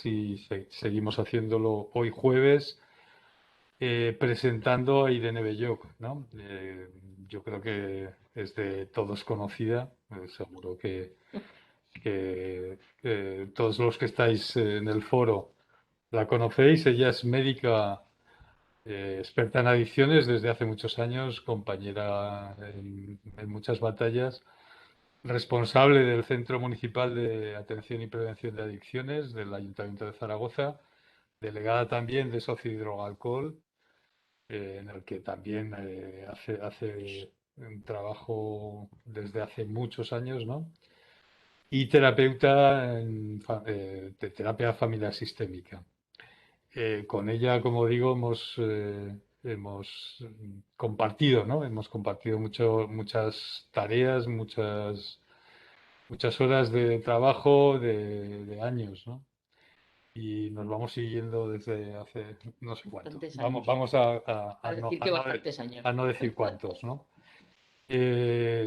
y seguimos haciéndolo hoy jueves, presentando a Irene Belloc, ¿no? Yo creo que es de todos conocida, seguro que todos los que estáis en el foro la conocéis. Ella es médica, experta en adicciones desde hace muchos años, compañera en muchas batallas, responsable del Centro Municipal de Atención y Prevención de Adicciones del Ayuntamiento de Zaragoza, delegada también de Socio y Droga Alcohol, en el que también hace un trabajo desde hace muchos años, ¿no? Y terapeuta de terapia familiar sistémica. Con ella, como digo, hemos compartido, ¿no? Hemos compartido muchas tareas, muchas horas de trabajo de años, ¿no? Y nos vamos siguiendo desde hace no sé cuánto. Bastantes Vamos, años. vamos A decir que bastantes años. a no decir cuántos, ¿no?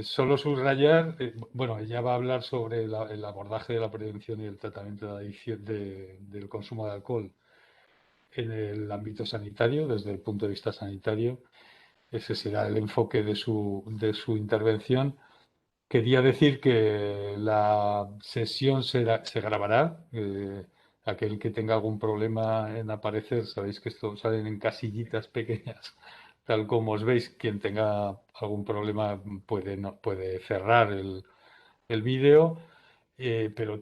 Solo subrayar, bueno, ella va a hablar sobre el abordaje de la prevención y el tratamiento de la adicción del consumo de alcohol en el ámbito sanitario, desde el punto de vista sanitario. Ese será el enfoque de su intervención. Quería decir que la sesión se grabará. Aquel que tenga algún problema en aparecer, sabéis que esto salen en casillitas pequeñas, tal como os veis. Quien tenga algún problema puede, puede cerrar el vídeo, pero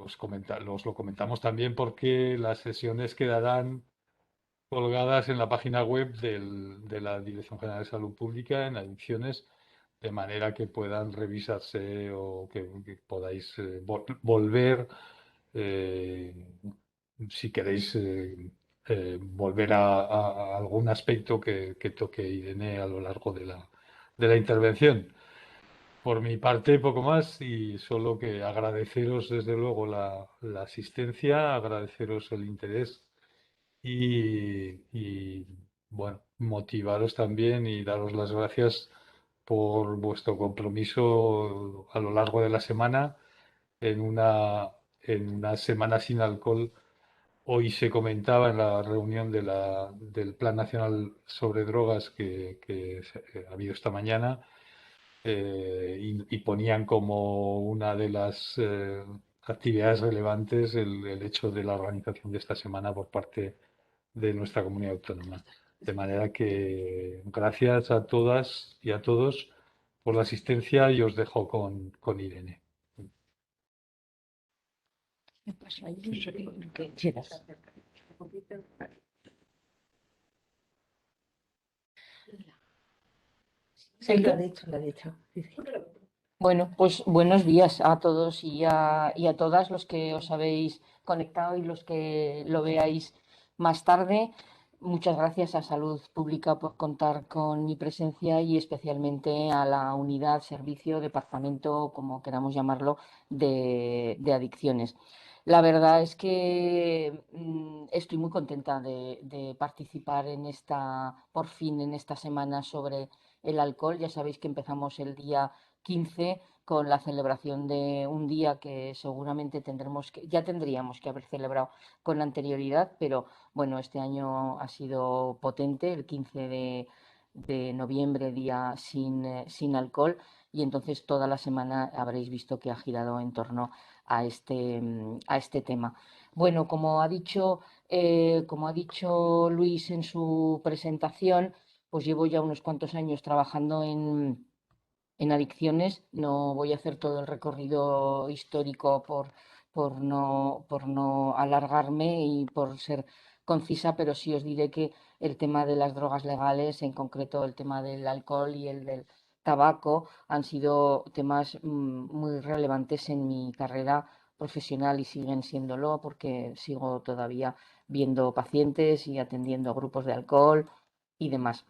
os lo comentamos también porque las sesiones quedarán colgadas en la página web de la Dirección General de Salud Pública en adicciones, de manera que puedan revisarse o que podáis volver, eh, si queréis, volver a algún aspecto que toque Irene a lo largo de la intervención. Por mi parte, poco más y solo que agradeceros desde luego la asistencia, agradeceros el interés y, bueno, motivaros también y daros las gracias por vuestro compromiso a lo largo de la semana en en una semana sin alcohol. Hoy se comentaba en la reunión del Plan Nacional sobre Drogas que ha habido esta mañana, y ponían como una de las actividades relevantes el hecho de la organización de esta semana por parte de nuestra comunidad autónoma. De manera que gracias a todas y a todos por la asistencia y os dejo con Irene. Me paso ahí lo que quieras. Sí, lo ha dicho, lo ha dicho. Sí, sí. Bueno, pues buenos días a todos y a todas los que os habéis conectado y los que lo veáis más tarde. Muchas gracias a Salud Pública por contar con mi presencia y especialmente a la unidad, servicio, departamento, como queramos llamarlo, de adicciones. La verdad es que estoy muy contenta de participar en por fin, en esta semana sobre el alcohol. Ya sabéis que empezamos el día 15 con la celebración de un día que seguramente ya tendríamos que haber celebrado con anterioridad, pero bueno, este año ha sido potente, el 15 de noviembre, día sin alcohol, y entonces toda la semana habréis visto que ha girado en torno a este tema. Bueno, como ha dicho Luis en su presentación, pues llevo ya unos cuantos años trabajando en adicciones. No voy a hacer todo el recorrido histórico por no alargarme y por ser concisa, pero sí os diré que el tema de las drogas legales, en concreto el tema del alcohol y el del tabaco, han sido temas muy relevantes en mi carrera profesional y siguen siéndolo porque sigo todavía viendo pacientes y atendiendo grupos de alcohol y demás.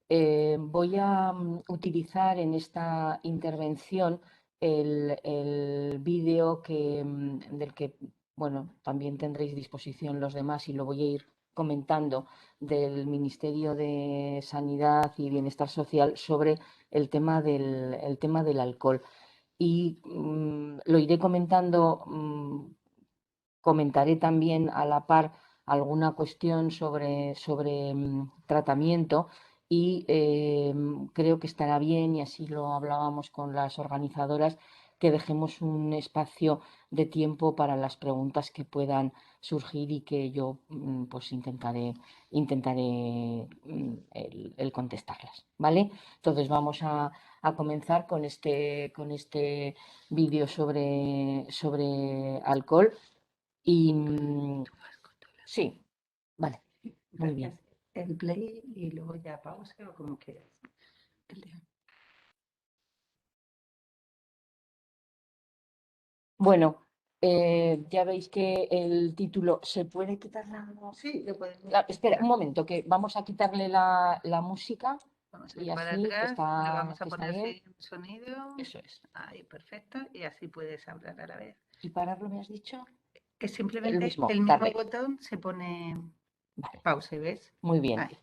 Voy a utilizar en esta intervención el vídeo del que, bueno, también tendréis disposición los demás y lo voy a ir comentando del Ministerio de Sanidad y Bienestar Social sobre el tema del alcohol. Y lo iré comentando comentaré también a la par alguna cuestión sobre tratamiento y creo que estará bien, y así lo hablábamos con las organizadoras, que dejemos un espacio de tiempo para las preguntas que puedan surgir y que yo pues intentaré el contestarlas, ¿vale? Entonces vamos a comenzar con este vídeo sobre alcohol y sí, vale, muy bien. El play y luego ya pausa o como quieras. Bueno, ya veis que el título se puede quitar la... Sí, lo podemos. Espera un momento, que vamos a quitarle la música. Vamos a ir Y para así, que atrás, está, le vamos a que está poner bien. sin sonido. Eso es. Ahí, perfecto. Y así puedes hablar a la vez. ¿Y pararlo me has dicho? Que simplemente mismo, el mismo darle. botón se pone Vale, pause, ¿ves? muy bien. Ahí.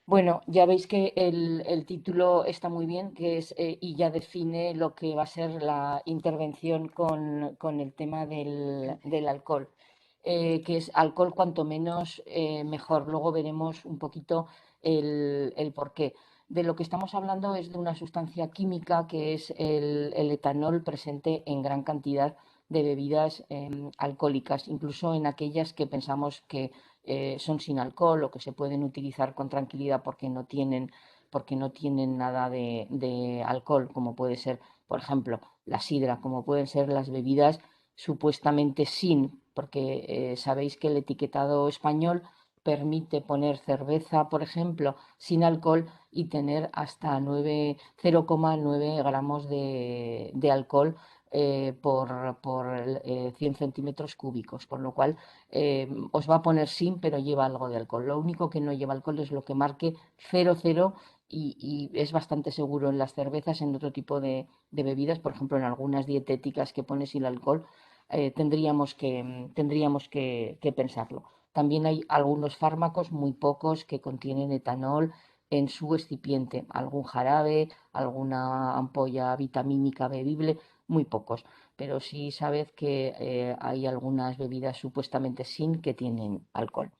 Bueno, ya veis que el título está muy bien, que es y ya define lo que va a ser la intervención con el tema del alcohol, que es alcohol cuanto menos mejor. Luego veremos un poquito el porqué. De lo que estamos hablando es de una sustancia química que es el etanol presente en gran cantidad de bebidas alcohólicas, incluso en aquellas que pensamos que son sin alcohol o que se pueden utilizar con tranquilidad porque no tienen nada de alcohol, como puede ser, por ejemplo, la sidra, como pueden ser las bebidas supuestamente sin, porque sabéis que el etiquetado español permite poner cerveza, por ejemplo, sin alcohol y tener hasta 0,9 gramos de alcohol por 100 centímetros cúbicos, con lo cual os va a poner sin, pero lleva algo de alcohol. Lo único que no lleva alcohol es lo que marque 00 y es bastante seguro en las cervezas, en otro tipo de bebidas, por ejemplo, en algunas dietéticas que pone sin alcohol, tendríamos que pensarlo. También hay algunos fármacos, muy pocos, que contienen etanol en su excipiente, algún jarabe, alguna ampolla vitamínica bebible, muy pocos, pero sí sabed que hay algunas bebidas supuestamente sin que tienen alcohol.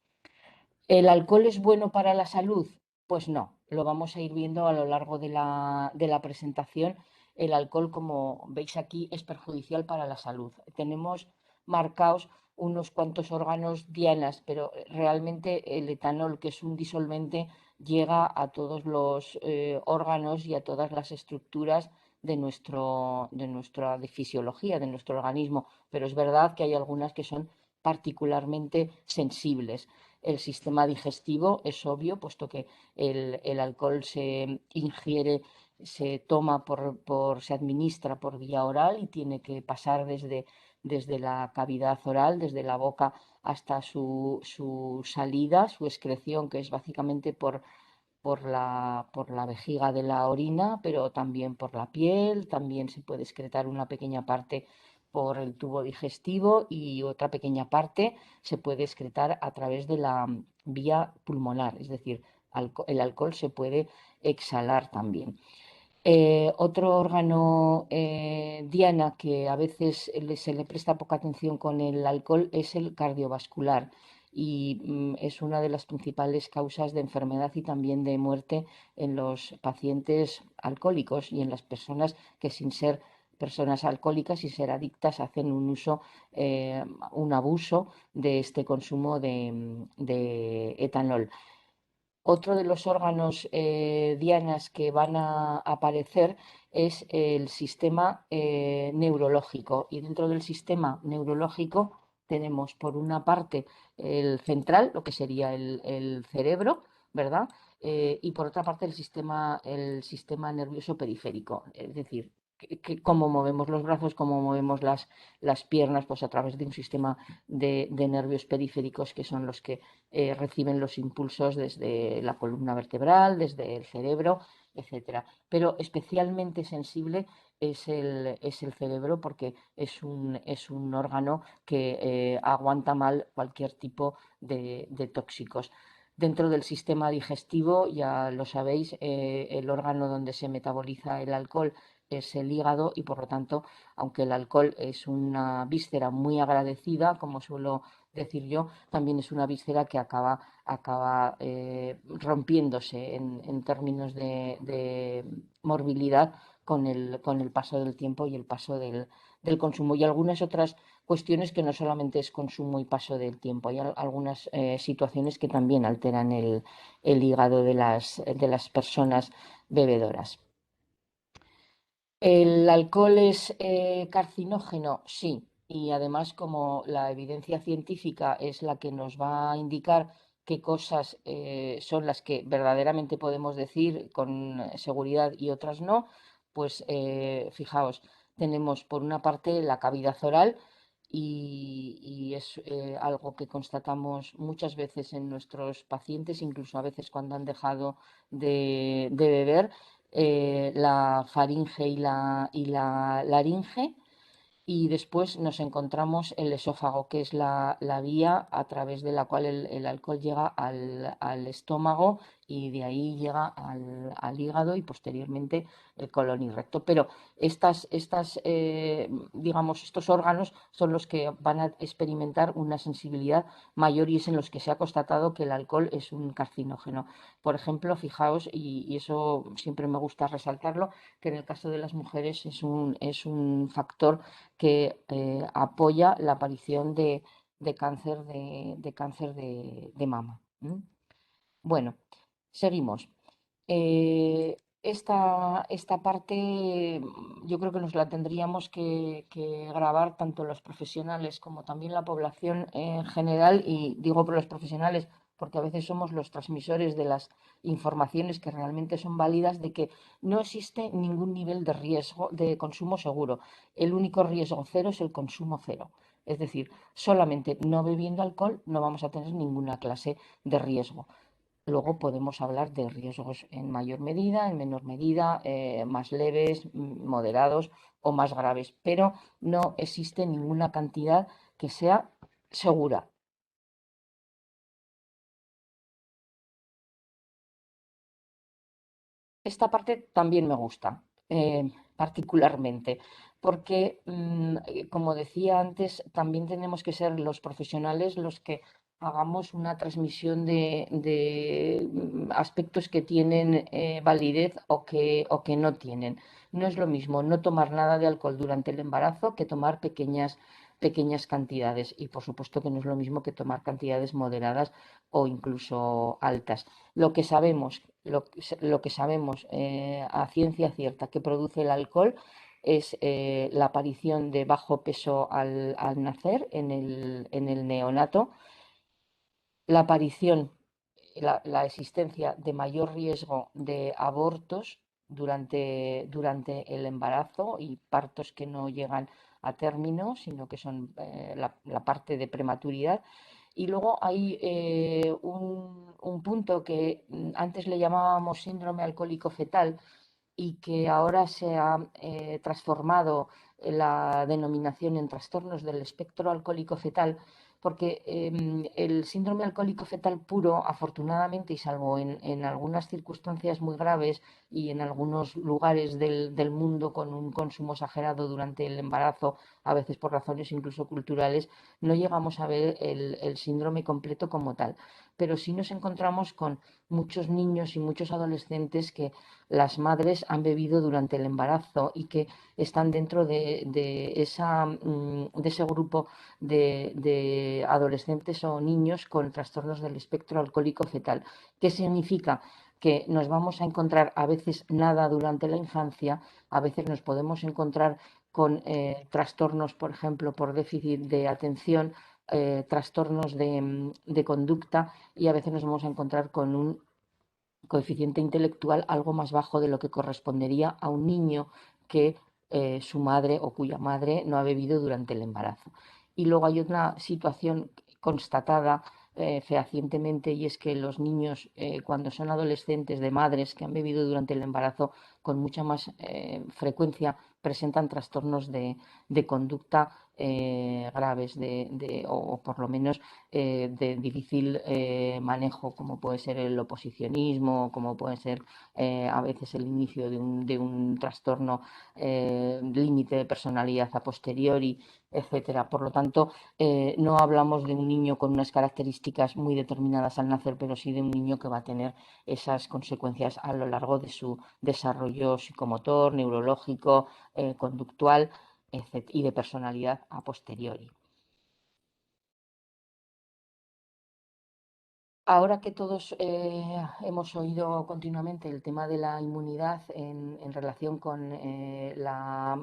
¿El alcohol es bueno para la salud? Pues no, lo vamos a ir viendo a lo largo de la presentación. El alcohol, como veis aquí, es perjudicial para la salud. Tenemos marcados unos cuantos órganos dianas, pero realmente el etanol, que es un disolvente, llega a todos los órganos y a todas las estructuras de nuestra fisiología, de nuestro organismo, pero es verdad que hay algunas que son particularmente sensibles. El sistema digestivo es obvio, puesto que el alcohol se ingiere, se toma se administra por vía oral y tiene que pasar desde la cavidad oral, desde la boca hasta su salida, su excreción, que es básicamente por la vejiga de la orina, pero también por la piel, también se puede excretar una pequeña parte por el tubo digestivo y otra pequeña parte se puede excretar a través de la vía pulmonar, es decir, el alcohol se puede exhalar también. Otro órgano, Diana, que a veces se le presta poca atención con el alcohol es el cardiovascular y es una de las principales causas de enfermedad y también de muerte en los pacientes alcohólicos y en las personas que sin ser personas alcohólicas y ser adictas hacen un abuso de este consumo de etanol. Otro de los órganos dianas que van a aparecer es el sistema neurológico. Y dentro del sistema neurológico tenemos por una parte el central, lo que sería el cerebro, ¿verdad? Y por otra parte el sistema nervioso periférico, es decir, cómo movemos los brazos, cómo movemos las piernas, pues a través de un sistema de nervios periféricos que son los que reciben los impulsos desde la columna vertebral, desde el cerebro, etcétera. Pero especialmente sensible es el cerebro porque es un órgano que aguanta mal cualquier tipo de tóxicos. Dentro del sistema digestivo, ya lo sabéis, el órgano donde se metaboliza el alcohol es el hígado y por lo tanto, aunque el alcohol es una víscera muy agradecida, como suelo decir yo, también es una víscera que acaba rompiéndose en términos de morbilidad con el paso del tiempo y el paso del consumo. Y algunas otras cuestiones que no solamente es consumo y paso del tiempo, hay algunas situaciones que también alteran el hígado de las personas bebedoras. ¿El alcohol es carcinógeno? Sí, y además como la evidencia científica es la que nos va a indicar qué cosas son las que verdaderamente podemos decir con seguridad y otras no, pues fijaos, tenemos por una parte la cavidad oral y es algo que constatamos muchas veces en nuestros pacientes, incluso a veces cuando han dejado de beber, la faringe y la laringe, y después nos encontramos el esófago, que es la vía a través de la cual el alcohol llega al estómago y de ahí llega al hígado y posteriormente el colon y recto. Pero digamos, estos órganos son los que van a experimentar una sensibilidad mayor y es en los que se ha constatado que el alcohol es un carcinógeno. Por ejemplo, fijaos, y eso siempre me gusta resaltarlo, que en el caso de las mujeres es un factor que apoya la aparición de cáncer de mama. Bueno, seguimos. Esta parte yo creo que nos la tendríamos que grabar tanto los profesionales como también la población en general, y digo por los profesionales porque a veces somos los transmisores de las informaciones que realmente son válidas, de que no existe ningún nivel de riesgo de consumo seguro. El único riesgo cero es el consumo cero. Es decir, solamente no bebiendo alcohol no vamos a tener ninguna clase de riesgo. Luego podemos hablar de riesgos en mayor medida, en menor medida, más leves, moderados o más graves, pero no existe ninguna cantidad que sea segura. Esta parte también me gusta, particularmente, porque, como decía antes, también tenemos que ser los profesionales los que hagamos una transmisión de aspectos que tienen validez o que no tienen. No es lo mismo no tomar nada de alcohol durante el embarazo que tomar pequeñas cantidades. Y por supuesto que no es lo mismo que tomar cantidades moderadas o incluso altas. Lo que sabemos a ciencia cierta que produce el alcohol es la aparición de bajo peso al nacer en el neonato, la aparición, la existencia de mayor riesgo de abortos durante el embarazo y partos que no llegan a término, sino que son la parte de prematuridad. Y luego hay un punto que antes le llamábamos síndrome alcohólico fetal y que ahora se ha transformado la denominación en trastornos del espectro alcohólico fetal, porque el síndrome alcohólico fetal puro, afortunadamente, y salvo en algunas circunstancias muy graves y en algunos lugares del mundo con un consumo exagerado durante el embarazo, a veces por razones incluso culturales, no llegamos a ver el síndrome completo como tal. Pero sí nos encontramos con muchos niños y muchos adolescentes que las madres han bebido durante el embarazo y que están dentro de ese grupo de adolescentes o niños con trastornos del espectro alcohólico fetal. ¿Qué significa? Que nos vamos a encontrar a veces nada durante la infancia, a veces nos podemos encontrar con trastornos, por ejemplo, por déficit de atención, trastornos de conducta, y a veces nos vamos a encontrar con un coeficiente intelectual algo más bajo de lo que correspondería a un niño que su madre o cuya madre no ha bebido durante el embarazo. Y luego hay una situación constatada fehacientemente, y es que los niños cuando son adolescentes de madres que han bebido durante el embarazo con mucha más frecuencia presentan trastornos de conducta graves o por lo menos de difícil manejo, como puede ser el oposicionismo, como puede ser a veces el inicio de un trastorno límite de personalidad a posteriori, etcétera. Por lo tanto, no hablamos de un niño con unas características muy determinadas al nacer, pero sí de un niño que va a tener esas consecuencias a lo largo de su desarrollo psicomotor, neurológico, conductual, y de personalidad a posteriori. Ahora que todos hemos oído continuamente el tema de la inmunidad en relación con la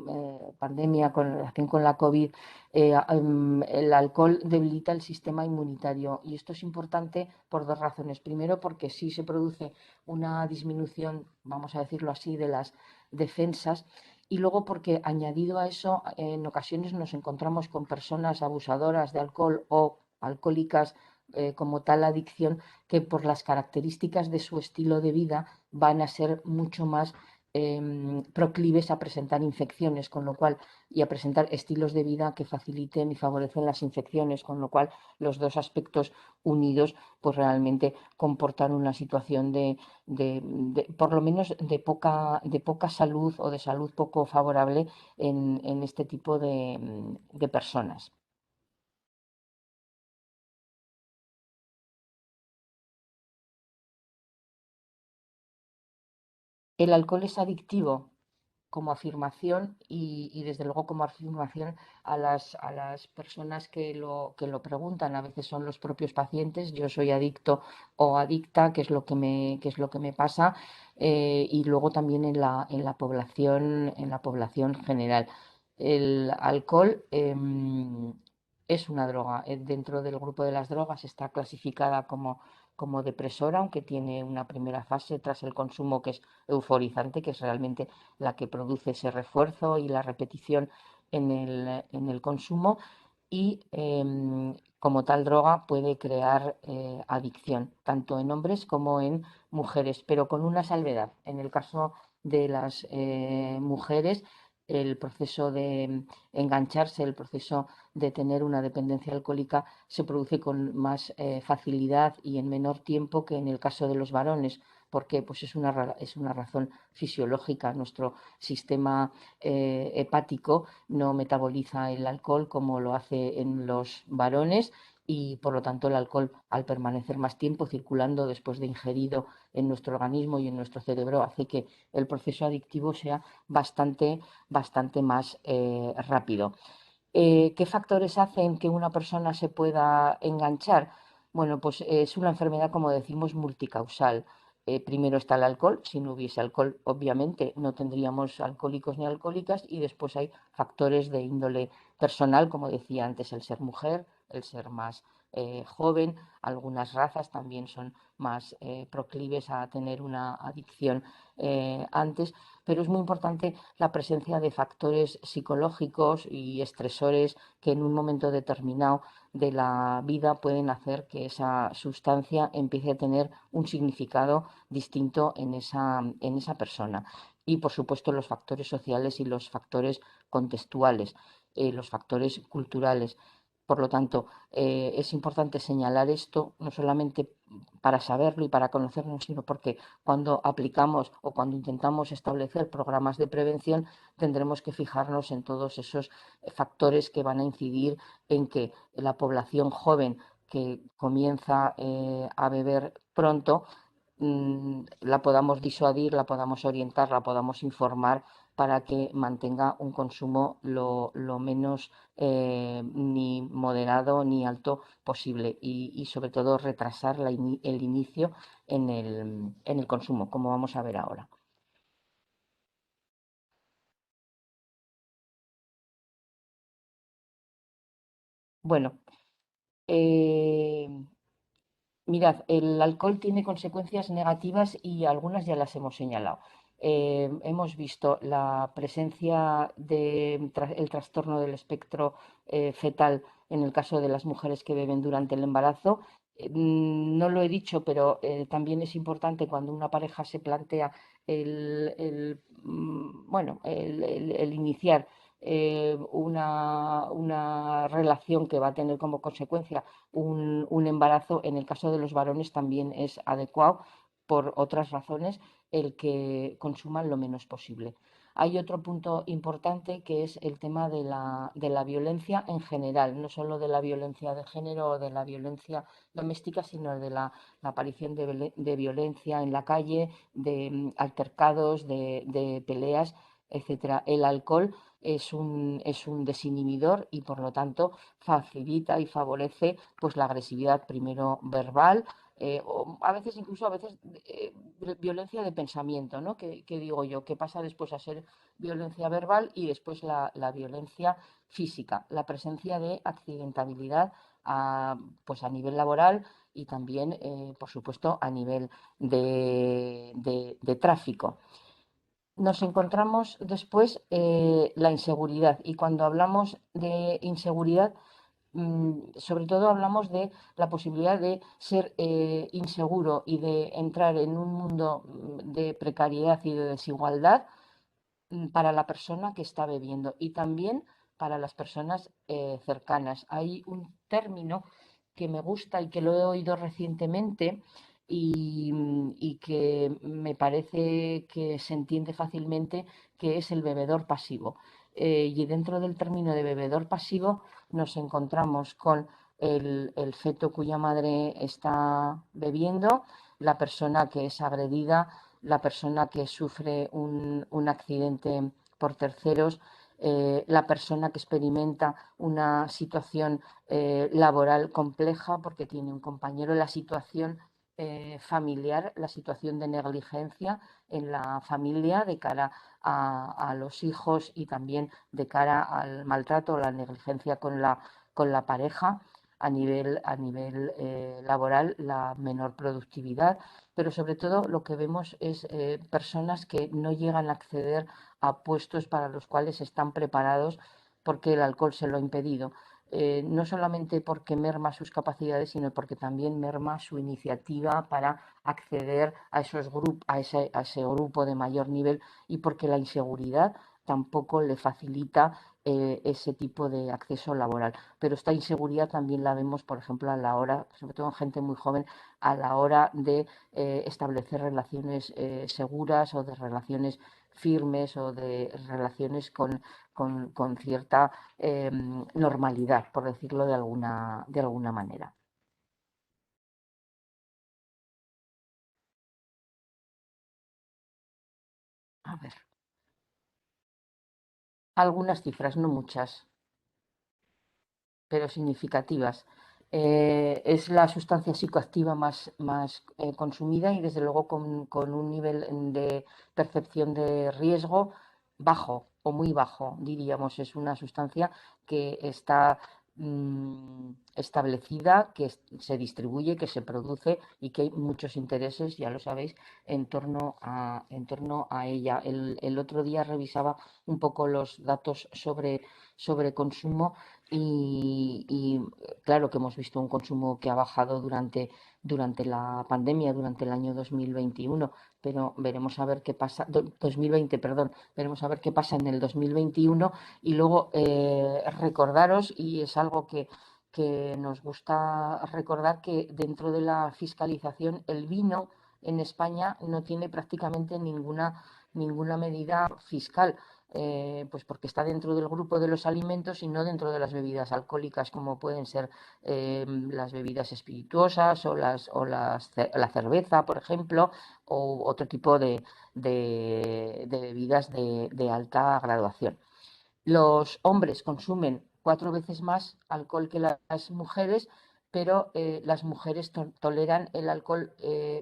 pandemia, con relación con la COVID, el alcohol debilita el sistema inmunitario y esto es importante por dos razones. Primero, porque sí se produce una disminución, vamos a decirlo así, de las defensas. Y luego porque añadido a eso, en ocasiones nos encontramos con personas abusadoras de alcohol o alcohólicas como tal adicción, que por las características de su estilo de vida van a ser mucho más proclives a presentar infecciones, con lo cual, y a presentar estilos de vida que faciliten y favorecen las infecciones, con lo cual los dos aspectos unidos pues realmente comportan una situación por lo menos de poca salud o de salud poco favorable en este tipo de personas. El alcohol es adictivo como afirmación y desde luego como afirmación a las personas que lo preguntan. A veces son los propios pacientes, yo soy adicto o adicta, qué es lo que me pasa, y luego también en la población general. El alcohol es una droga. Dentro del grupo de las drogas está clasificada como depresora, aunque tiene una primera fase tras el consumo que es euforizante, que es realmente la que produce ese refuerzo y la repetición en el consumo y como tal droga puede crear adicción, tanto en hombres como en mujeres, pero con una salvedad. En el caso de las mujeres, el proceso de engancharse, el proceso de tener una dependencia alcohólica se produce con más facilidad y en menor tiempo que en el caso de los varones. Porque pues es una razón fisiológica. Nuestro sistema hepático no metaboliza el alcohol como lo hace en los varones y por lo tanto el alcohol, al permanecer más tiempo circulando después de ingerido en nuestro organismo y en nuestro cerebro, hace que el proceso adictivo sea bastante más rápido. ¿Qué factores hacen que una persona se pueda enganchar? Bueno, pues es una enfermedad, como decimos, multicausal. Primero está el alcohol. Si no hubiese alcohol, obviamente no tendríamos alcohólicos ni alcohólicas. Y después hay factores de índole personal, como decía antes, el ser mujer, el ser más joven. Algunas razas también son más proclives a tener una adicción antes. Pero es muy importante la presencia de factores psicológicos y estresores que en un momento determinado de la vida pueden hacer que esa sustancia empiece a tener un significado distinto en esa persona. Y, por supuesto, los factores sociales y los factores contextuales, los factores culturales. Por lo tanto, es importante señalar esto, no solamente para saberlo y para conocerlo, sino porque cuando aplicamos o cuando intentamos establecer programas de prevención, tendremos que fijarnos en todos esos factores que van a incidir en que la población joven que comienza a beber pronto la podamos disuadir, la podamos orientar, la podamos informar para que mantenga un consumo lo menos ni moderado ni alto posible y sobre todo retrasar el inicio en el consumo, como vamos a ver ahora. Bueno, eh, mirad, el alcohol tiene consecuencias negativas y algunas ya las hemos señalado. Hemos visto la presencia del trastorno del espectro fetal en el caso de las mujeres que beben durante el embarazo. No lo he dicho, pero también es importante cuando una pareja se plantea bueno, el iniciar una relación que va a tener como consecuencia un embarazo. En el caso de los varones también es adecuado, por otras razones, el que consuman lo menos posible. Hay otro punto importante que es el tema de la violencia en general, no solo de la violencia de género o de la violencia doméstica, sino de la aparición de violencia en la calle, de altercados, de peleas, etcétera. El alcohol es un desinhibidor y por lo tanto facilita y favorece pues la agresividad primero verbal, o a veces incluso violencia de pensamiento, ¿no? Que digo yo, que pasa después a ser violencia verbal y después la violencia física, la presencia de accidentabilidad pues a nivel laboral y también, por supuesto, a nivel de tráfico. Nos encontramos después la inseguridad, y cuando hablamos de inseguridad, sobre todo hablamos de la posibilidad de ser inseguro y de entrar en un mundo de precariedad y de desigualdad para la persona que está bebiendo y también para las personas cercanas. Hay un término que me gusta y que lo he oído recientemente y que me parece que se entiende fácilmente, que es el bebedor pasivo. Y dentro del término de bebedor pasivo nos encontramos con el feto cuya madre está bebiendo, la persona que es agredida, la persona que sufre un accidente por terceros, la persona que experimenta una situación laboral compleja porque tiene un compañero, la situación familiar, la situación de negligencia en la familia de cara a los hijos y también de cara al maltrato o la negligencia con la pareja. A nivel laboral, la menor productividad, pero sobre todo lo que vemos es personas que no llegan a acceder a puestos para los cuales están preparados porque el alcohol se lo ha impedido. No solamente porque merma sus capacidades, sino porque también merma su iniciativa para acceder a a ese grupo de mayor nivel, y porque la inseguridad tampoco le facilita ese tipo de acceso laboral. Pero esta inseguridad también la vemos, por ejemplo, a la hora, sobre todo en gente muy joven, a la hora de establecer relaciones seguras o de relaciones firmes o de relaciones con cierta normalidad, por decirlo de alguna manera. A ver, algunas cifras, no muchas, pero significativas. Es la sustancia psicoactiva más consumida y desde luego con un nivel de percepción de riesgo bajo o muy bajo, diríamos. Es una sustancia que está establecida, que se distribuye, que se produce y que hay muchos intereses, ya lo sabéis, en torno a ella. El otro día revisaba un poco los datos sobre consumo y claro que hemos visto un consumo que ha bajado durante la pandemia, durante el año 2021, pero veremos a ver qué pasa, 2020, perdón, veremos a ver qué pasa en el 2021. Y luego recordaros, y es algo que nos gusta recordar, que dentro de la fiscalización el vino en España no tiene prácticamente ninguna medida fiscal, pues porque está dentro del grupo de los alimentos y no dentro de las bebidas alcohólicas, como pueden ser las bebidas espirituosas la cerveza, por ejemplo, o otro tipo de bebidas de alta graduación. Los hombres consumen 4 veces más alcohol que las mujeres, pero las mujeres toleran el alcohol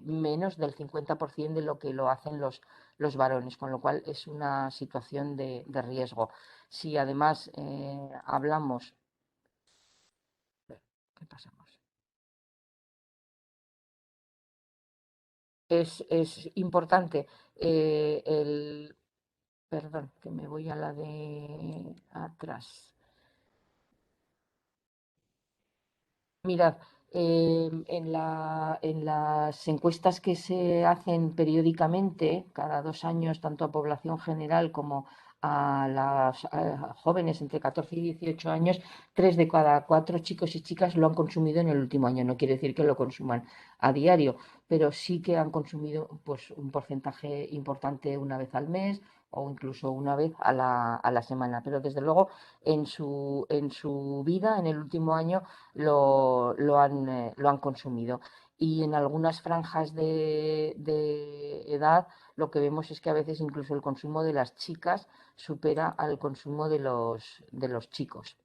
menos del 50% de lo que lo hacen los varones, con lo cual es una situación de riesgo. Si además hablamos... ¿Qué pasamos? Es importante Perdón, que me voy a la de atrás. Mirad, en las encuestas que se hacen periódicamente, cada 2 años, tanto a población general como a las jóvenes entre 14 y 18 años, 3 de cada 4 chicos y chicas lo han consumido en el último año. No quiere decir que lo consuman a diario, pero sí que han consumido pues, un porcentaje importante una vez al mes o incluso una vez a la semana. Pero desde luego en su vida, en el último año, lo han consumido. Y en algunas franjas de edad lo que vemos es que a veces incluso el consumo de las chicas supera al consumo de los chicos.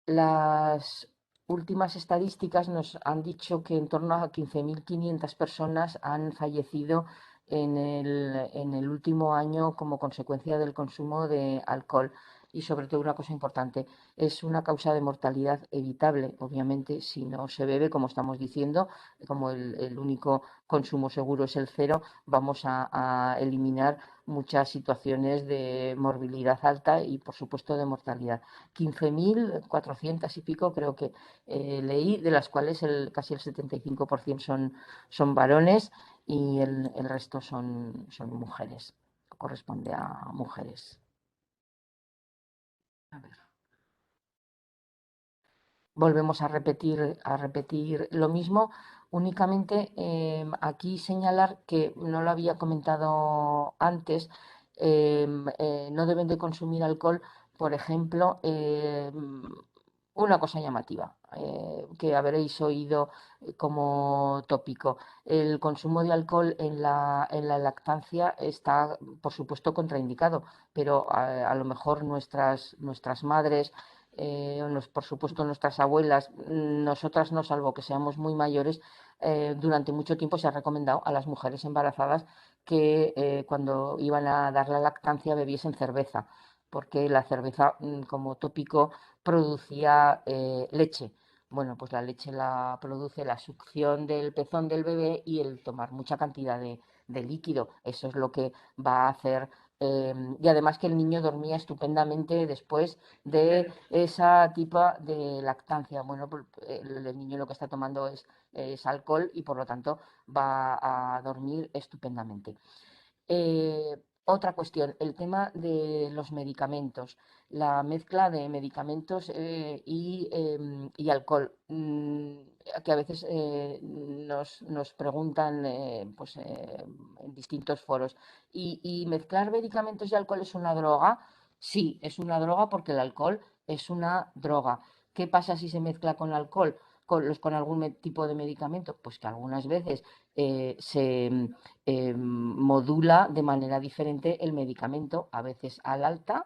Las últimas estadísticas nos han dicho que en torno a 15.500 personas han fallecido en el último año como consecuencia del consumo de alcohol. Y sobre todo una cosa importante, es una causa de mortalidad evitable, obviamente, si no se bebe, como estamos diciendo, como el único consumo seguro es el cero, vamos a eliminar muchas situaciones de morbilidad alta y, por supuesto, de mortalidad. 15.400 y pico creo que leí, de las cuales casi el 75% son varones y el resto son mujeres, corresponde a mujeres. A ver. Volvemos a repetir lo mismo, únicamente aquí señalar que no lo había comentado antes, no deben de consumir alcohol, por ejemplo, una cosa llamativa que habréis oído como tópico. El consumo de alcohol en la lactancia está, por supuesto, contraindicado, pero a lo mejor nuestras madres, por supuesto nuestras abuelas, nosotras no, salvo que seamos muy mayores, durante mucho tiempo se ha recomendado a las mujeres embarazadas que cuando iban a dar la lactancia bebiesen cerveza, porque la cerveza, como tópico, producía leche. Bueno, pues la leche la produce la succión del pezón del bebé y el tomar mucha cantidad de líquido. Eso es lo que va a hacer. Y además que el niño dormía estupendamente después de esa tipo de lactancia. Bueno, pues, el niño lo que está tomando es alcohol y por lo tanto va a dormir estupendamente. Otra cuestión, el tema de los medicamentos, la mezcla de medicamentos y alcohol, que a veces nos preguntan pues, en distintos foros. ¿Y mezclar medicamentos y alcohol es una droga? Sí, es una droga porque el alcohol es una droga. ¿Qué pasa si se mezcla con alcohol? Con algún tipo de medicamento, pues que algunas veces se modula de manera diferente el medicamento, a veces al alza,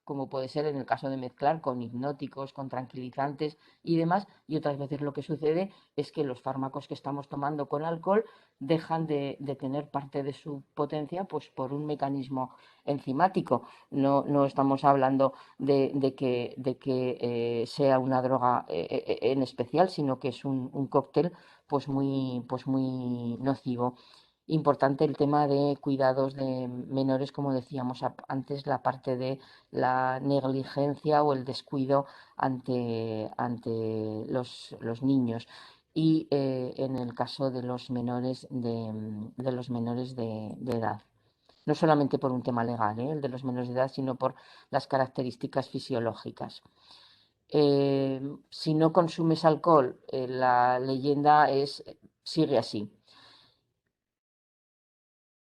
como puede ser en el caso de mezclar con hipnóticos, con tranquilizantes y demás, y otras veces lo que sucede es que los fármacos que estamos tomando con alcohol dejan de tener parte de su potencia pues por un mecanismo enzimático. No estamos hablando de que sea una droga en especial, sino que es un cóctel pues muy nocivo. Importante el tema de cuidados de menores, como decíamos antes, la parte de la negligencia o el descuido ante los niños. Y en el caso de los menores de edad. No solamente por un tema legal, el de los menores de edad, sino por las características fisiológicas. Si no consumes alcohol, la leyenda sigue así.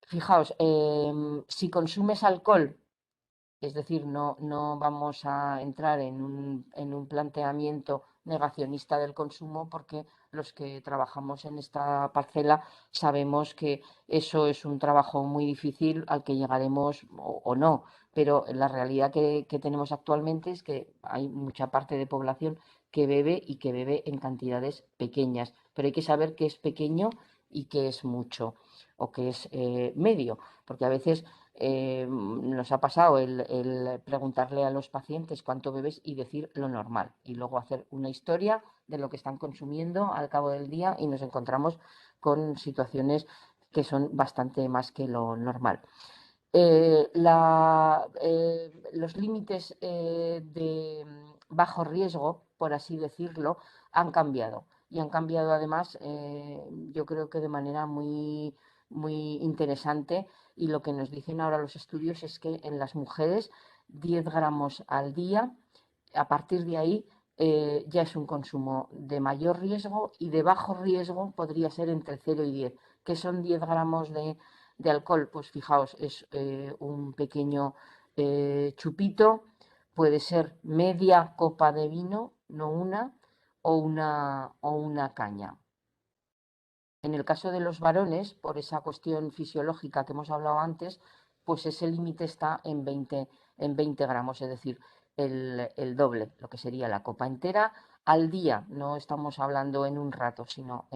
Fijaos, si consumes alcohol, es decir, no vamos a entrar en un planteamiento negacionista del consumo porque los que trabajamos en esta parcela sabemos que eso es un trabajo muy difícil al que llegaremos o no, pero la realidad que tenemos actualmente es que hay mucha parte de población que bebe y que bebe en cantidades pequeñas, pero hay que saber qué es pequeño y qué es mucho o qué es medio, porque a veces nos ha pasado el preguntarle a los pacientes cuánto bebes y decir lo normal y luego hacer una historia de lo que están consumiendo al cabo del día y nos encontramos con situaciones que son bastante más que lo normal. Los límites de bajo riesgo por así decirlo, han cambiado. Y han cambiado además, yo creo que de manera muy, muy interesante. Y lo que nos dicen ahora los estudios es que en las mujeres 10 gramos al día, a partir de ahí ya es un consumo de mayor riesgo, y de bajo riesgo podría ser entre 0 y 10. ¿Qué son 10 gramos de alcohol? Pues fijaos, es un pequeño chupito, puede ser media copa de vino, no una, o una caña. En el caso de los varones, por esa cuestión fisiológica que hemos hablado antes, pues ese límite está en 20 gramos, es decir, el doble, lo que sería la copa entera al día. No estamos hablando en un rato, sino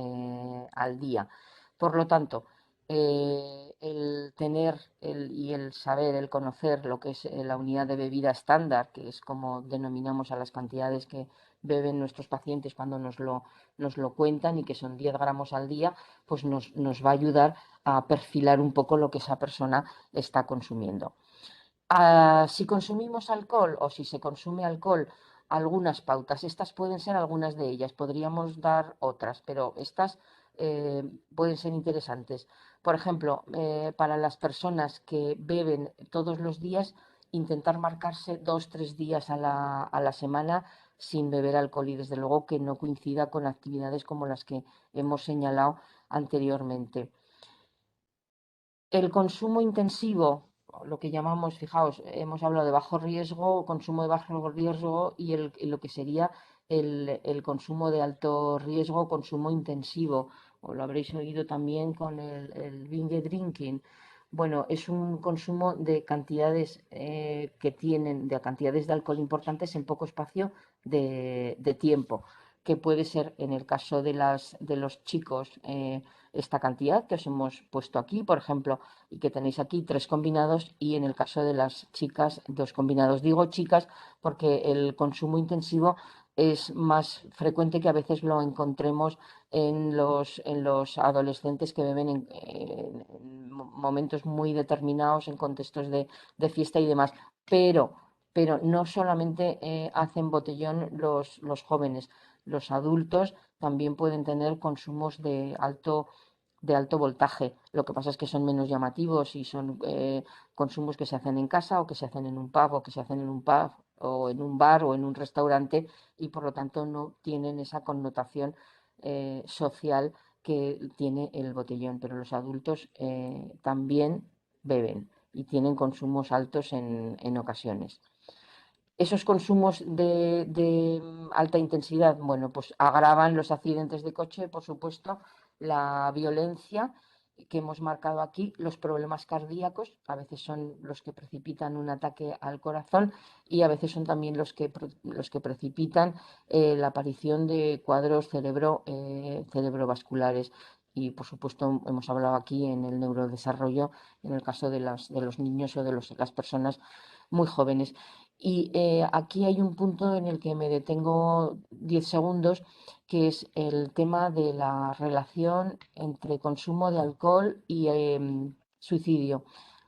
al día. Por lo tanto, el tener y el saber, el conocer lo que es la unidad de bebida estándar, que es como denominamos a las cantidades que beben nuestros pacientes cuando nos lo cuentan, y que son 10 gramos al día, pues nos va a ayudar a perfilar un poco lo que esa persona está consumiendo. Si consumimos alcohol, o si se consume alcohol, algunas pautas. Estas pueden ser algunas de ellas, podríamos dar otras, pero estas pueden ser interesantes. Por ejemplo, para las personas que beben todos los días, intentar marcarse 2-3 días a la semana sin beber alcohol, y desde luego que no coincida con actividades como las que hemos señalado anteriormente. El consumo intensivo, lo que llamamos, fijaos, hemos hablado de bajo riesgo, consumo de bajo riesgo, y lo que sería el consumo de alto riesgo, consumo intensivo, o lo habréis oído también con el binge drinking. Bueno, es un consumo de cantidades de cantidades de alcohol importantes en poco espacio de tiempo, que puede ser, en el caso de los chicos, esta cantidad que os hemos puesto aquí, por ejemplo, y que tenéis aquí 3 combinados, y en el caso de las chicas 2 combinados. Digo chicas porque el consumo intensivo es más frecuente que a veces lo encontremos en los adolescentes que beben en momentos muy determinados, en contextos de fiesta y demás. Pero no solamente hacen botellón los jóvenes, los adultos también pueden tener consumos de alto voltaje. Lo que pasa es que son menos llamativos, y son consumos que se hacen en casa, o que se hacen en un pub, o que se hacen en un pub, o en un bar, o en un restaurante, y por lo tanto no tienen esa connotación social que tiene el botellón. Pero los adultos también beben y tienen consumos altos en ocasiones. Esos consumos de alta intensidad, bueno, pues agravan los accidentes de coche, por supuesto, la violencia que hemos marcado aquí, los problemas cardíacos, a veces son los que precipitan un ataque al corazón, y a veces son también los que precipitan la aparición de cuadros cerebrovasculares. Y, por supuesto, hemos hablado aquí en el neurodesarrollo, en el caso de los niños o de las personas muy jóvenes. Y aquí hay un punto en el que me detengo 10 segundos, que es el tema de la relación entre consumo de alcohol y suicidio,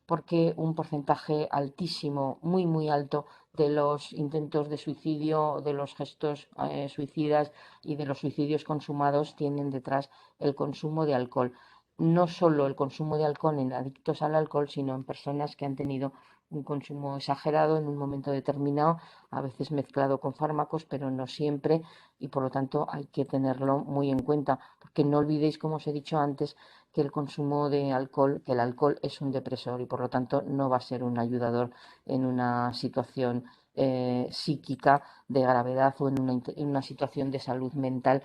porque un porcentaje altísimo, muy, muy alto, de los intentos de suicidio, de los gestos suicidas y de los suicidios consumados tienen detrás el consumo de alcohol. No solo el consumo de alcohol en adictos al alcohol, sino en personas que han tenido un consumo exagerado en un momento determinado, a veces mezclado con fármacos, pero no siempre, y por lo tanto hay que tenerlo muy en cuenta, porque no olvidéis, como os he dicho antes, que el consumo de alcohol, que el alcohol es un depresor, y por lo tanto no va a ser un ayudador en una situación psíquica de gravedad, o en una situación de salud mental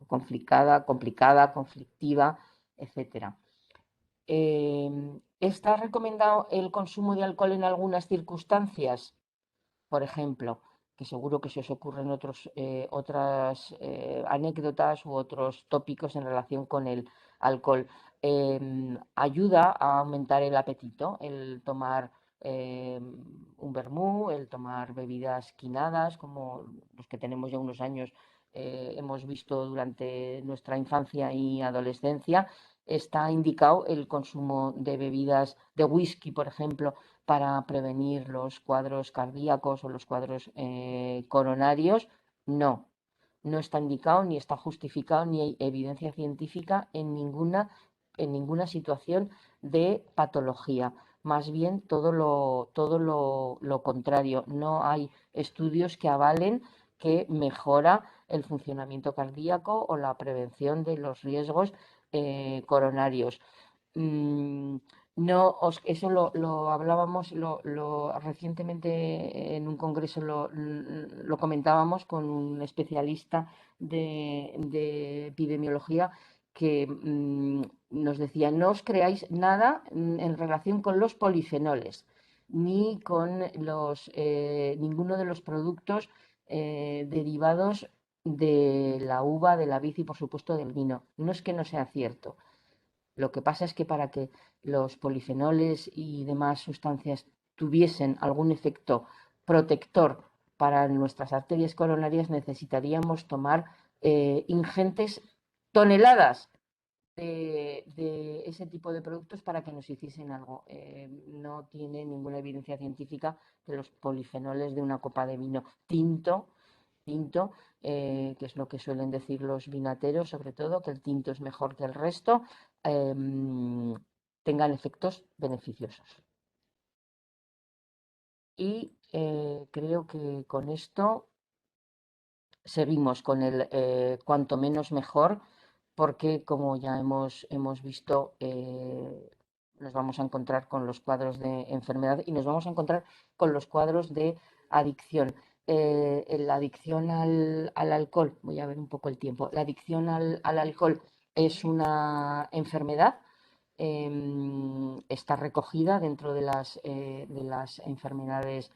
complicada, conflictiva, etcétera. ¿Está recomendado el consumo de alcohol en algunas circunstancias? Por ejemplo, que seguro que se os ocurren otras anécdotas u otros tópicos en relación con el alcohol. Ayuda a aumentar el apetito, el tomar un vermú, el tomar bebidas quinadas, como los que tenemos ya unos años hemos visto durante nuestra infancia y adolescencia. Está indicado el consumo de bebidas de whisky, por ejemplo, para prevenir los cuadros cardíacos o los cuadros coronarios, No, no está indicado, ni está justificado, ni hay evidencia científica en ninguna situación de patología. Más bien todo lo contrario. No hay estudios que avalen que mejora el funcionamiento cardíaco o la prevención de los riesgos coronarios. Mm, no, eso lo hablábamos recientemente en un congreso, lo comentábamos con un especialista de epidemiología que nos decía, no os creáis nada en relación con los polifenoles, ni con ninguno de los productos derivados de la uva, de la vid y por supuesto del vino. No es que no sea cierto. Lo que pasa es que para que los polifenoles y demás sustancias tuviesen algún efecto protector para nuestras arterias coronarias, necesitaríamos tomar ingentes toneladas de ese tipo de productos para que nos hiciesen algo. No tiene ninguna evidencia científica que los polifenoles de una copa de vino tinto, que es lo que suelen decir los vinateros, sobre todo, que el tinto es mejor que el resto, tengan efectos beneficiosos. Y creo que con esto seguimos con el cuanto menos mejor, porque como ya hemos visto, nos vamos a encontrar con los cuadros de enfermedad y nos vamos a encontrar con los cuadros de adicción. La adicción al alcohol, voy a ver un poco el tiempo, la adicción al alcohol es una enfermedad, está recogida dentro de las enfermedades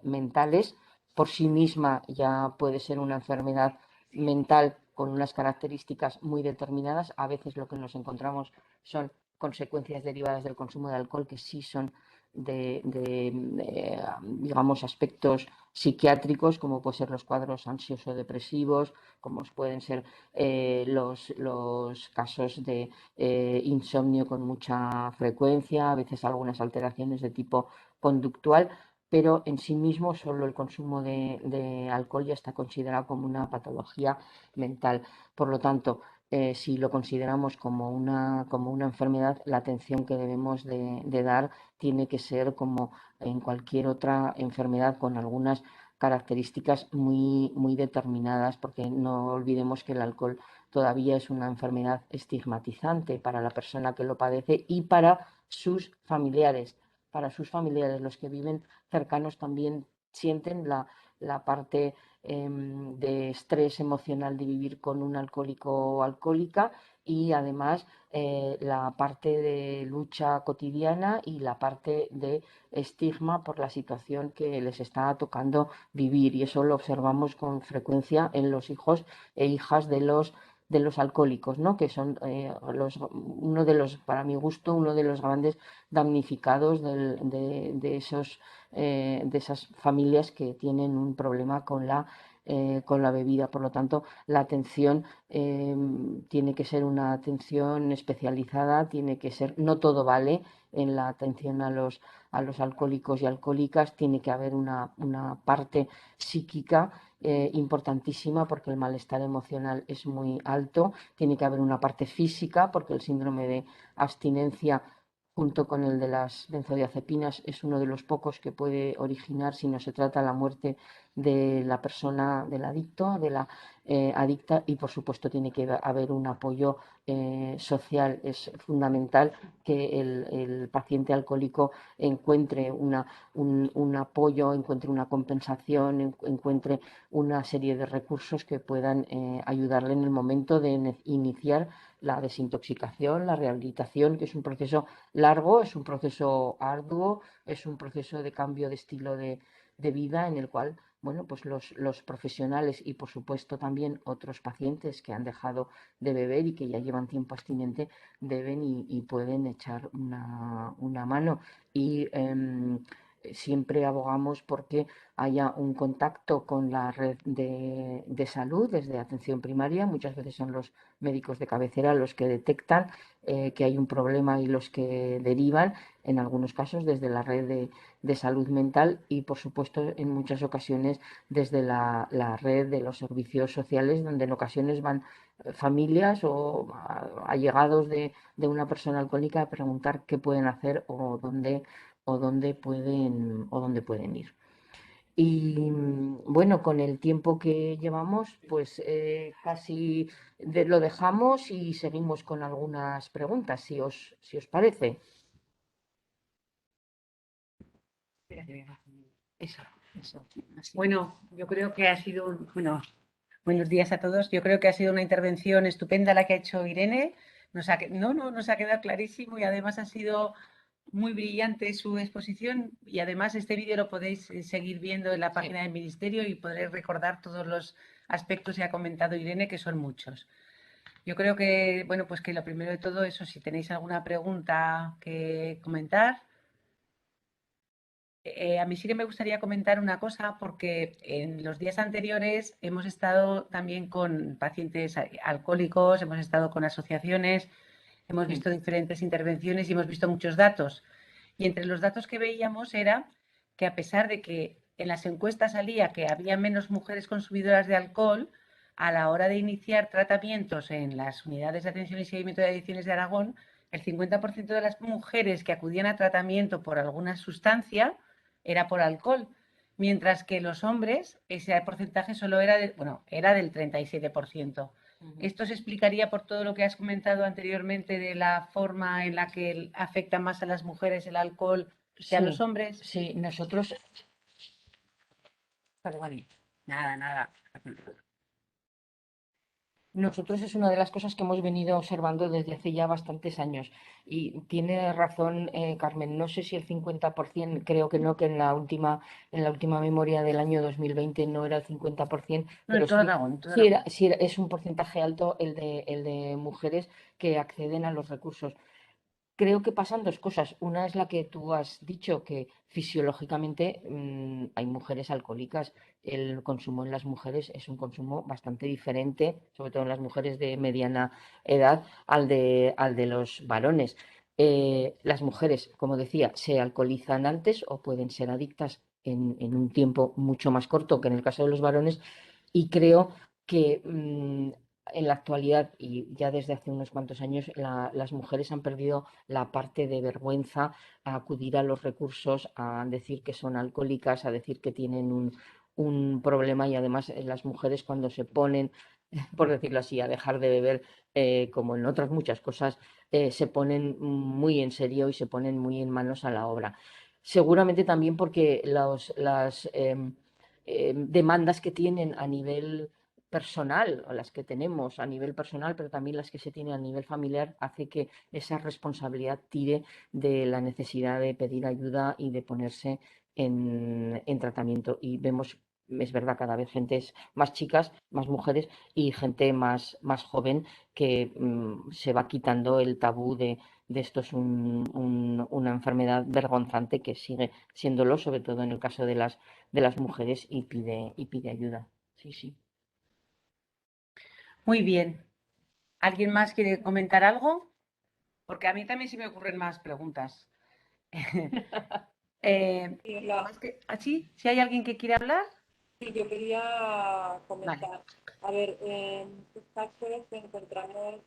mentales. Por sí misma ya puede ser una enfermedad mental con unas características muy determinadas. A veces lo que nos encontramos son consecuencias derivadas del consumo de alcohol que sí son digamos, aspectos psiquiátricos, como pueden ser los cuadros ansioso-depresivos, como pueden ser los casos de insomnio con mucha frecuencia, a veces algunas alteraciones de tipo conductual, pero en sí mismo solo el consumo de alcohol ya está considerado como una patología mental. Por lo tanto, si lo consideramos como una enfermedad, la atención que debemos de dar tiene que ser como en cualquier otra enfermedad, con algunas características muy, muy determinadas, porque no olvidemos que el alcohol todavía es una enfermedad estigmatizante para la persona que lo padece y para sus familiares. Para sus familiares, los que viven cercanos también sienten la parte de estrés emocional de vivir con un alcohólico o alcohólica, y además la parte de lucha cotidiana y la parte de estigma por la situación que les está tocando vivir, y eso lo observamos con frecuencia en los hijos e hijas de los alcohólicos, ¿no? Que son para mi gusto, uno de los grandes damnificados de esas familias que tienen un problema con la bebida. Por lo tanto, la atención tiene que ser una atención especializada, tiene que ser, no todo vale en la atención a los alcohólicos y alcohólicas, tiene que haber una parte psíquica importantísima, porque el malestar emocional es muy alto, tiene que haber una parte física, porque el síndrome de abstinencia, junto con el de las benzodiazepinas, es uno de los pocos que puede originar, si no se trata, la muerte de la persona, del adicto, de la adicta, y por supuesto tiene que haber un apoyo social. Es fundamental que el paciente alcohólico encuentre un apoyo, encuentre una compensación, encuentre una serie de recursos que puedan ayudarle en el momento de iniciar la desintoxicación, la rehabilitación, que es un proceso largo, es un proceso arduo, es un proceso de cambio de estilo de vida, en el cual, bueno, pues los profesionales y por supuesto también otros pacientes que han dejado de beber y que ya llevan tiempo abstinente deben y pueden echar una mano. Y siempre abogamos porque haya un contacto con la red de salud desde atención primaria. Muchas veces son los médicos de cabecera los que detectan que hay un problema y los que derivan, en algunos casos desde la red de salud mental y, por supuesto, en muchas ocasiones desde la red de los servicios sociales, donde en ocasiones van familias o allegados de una persona alcohólica a preguntar qué pueden hacer o dónde pueden ir. Y bueno, con el tiempo que llevamos, pues casi lo dejamos y seguimos con algunas preguntas, si os parece. Eso, eso. Bueno, yo creo que ha sido, bueno, buenos días a todos. Yo creo que ha sido una intervención estupenda la que ha hecho Irene. Nos ha quedado clarísimo y además ha sido muy brillante su exposición y además este vídeo lo podéis seguir viendo en la página del Ministerio y podréis recordar todos los aspectos que ha comentado Irene, que son muchos. Yo creo que, bueno, pues que lo primero de todo eso, si tenéis alguna pregunta que comentar. A mí sí que me gustaría comentar una cosa porque en los días anteriores hemos estado también con pacientes alcohólicos, hemos estado con asociaciones, hemos visto diferentes intervenciones y hemos visto muchos datos. Y entre los datos que veíamos era que a pesar de que en las encuestas salía que había menos mujeres consumidoras de alcohol, a la hora de iniciar tratamientos en las unidades de atención y seguimiento de adicciones de Aragón, el 50% de las mujeres que acudían a tratamiento por alguna sustancia era por alcohol, mientras que los hombres, ese porcentaje solo era, era del 37%. Esto se explicaría por todo lo que has comentado anteriormente de la forma en la que afecta más a las mujeres el alcohol que a los hombres. Sí, nosotros. Perdón. Nada. Nosotros es una de las cosas que hemos venido observando desde hace ya bastantes años. Y tiene razón, Carmen, no sé si el 50%, creo que no, que en la última memoria del año 2020 no era el 50%, pero sí es un porcentaje alto el de mujeres que acceden a los recursos. Creo que pasan dos cosas. Una es la que tú has dicho, que fisiológicamente hay mujeres alcohólicas. El consumo en las mujeres es un consumo bastante diferente, sobre todo en las mujeres de mediana edad, al de los varones. Las mujeres, como decía, se alcoholizan antes o pueden ser adictas en un tiempo mucho más corto que en el caso de los varones. Y creo que en la actualidad y ya desde hace unos cuantos años las mujeres han perdido la parte de vergüenza a acudir a los recursos, a decir que son alcohólicas, a decir que tienen un problema, y además las mujeres cuando se ponen, por decirlo así, a dejar de beber, como en otras muchas cosas, se ponen muy en serio y se ponen muy en manos a la obra. Seguramente también porque las demandas que tienen a nivel personal, o las que tenemos a nivel personal, pero también las que se tienen a nivel familiar, hace que esa responsabilidad tire de la necesidad de pedir ayuda y de ponerse en tratamiento. Y vemos, es verdad, cada vez más chicas, más mujeres y gente más joven que se va quitando el tabú de esto es una enfermedad vergonzante que sigue siéndolo, sobre todo en el caso de las mujeres, y pide ayuda. Sí, sí. Muy bien. ¿Alguien más quiere comentar algo? Porque a mí también se me ocurren más preguntas. ¿Así? ¿Si hay alguien que quiere hablar? Sí, yo quería comentar. Vale. A ver, en estos casos encontramos.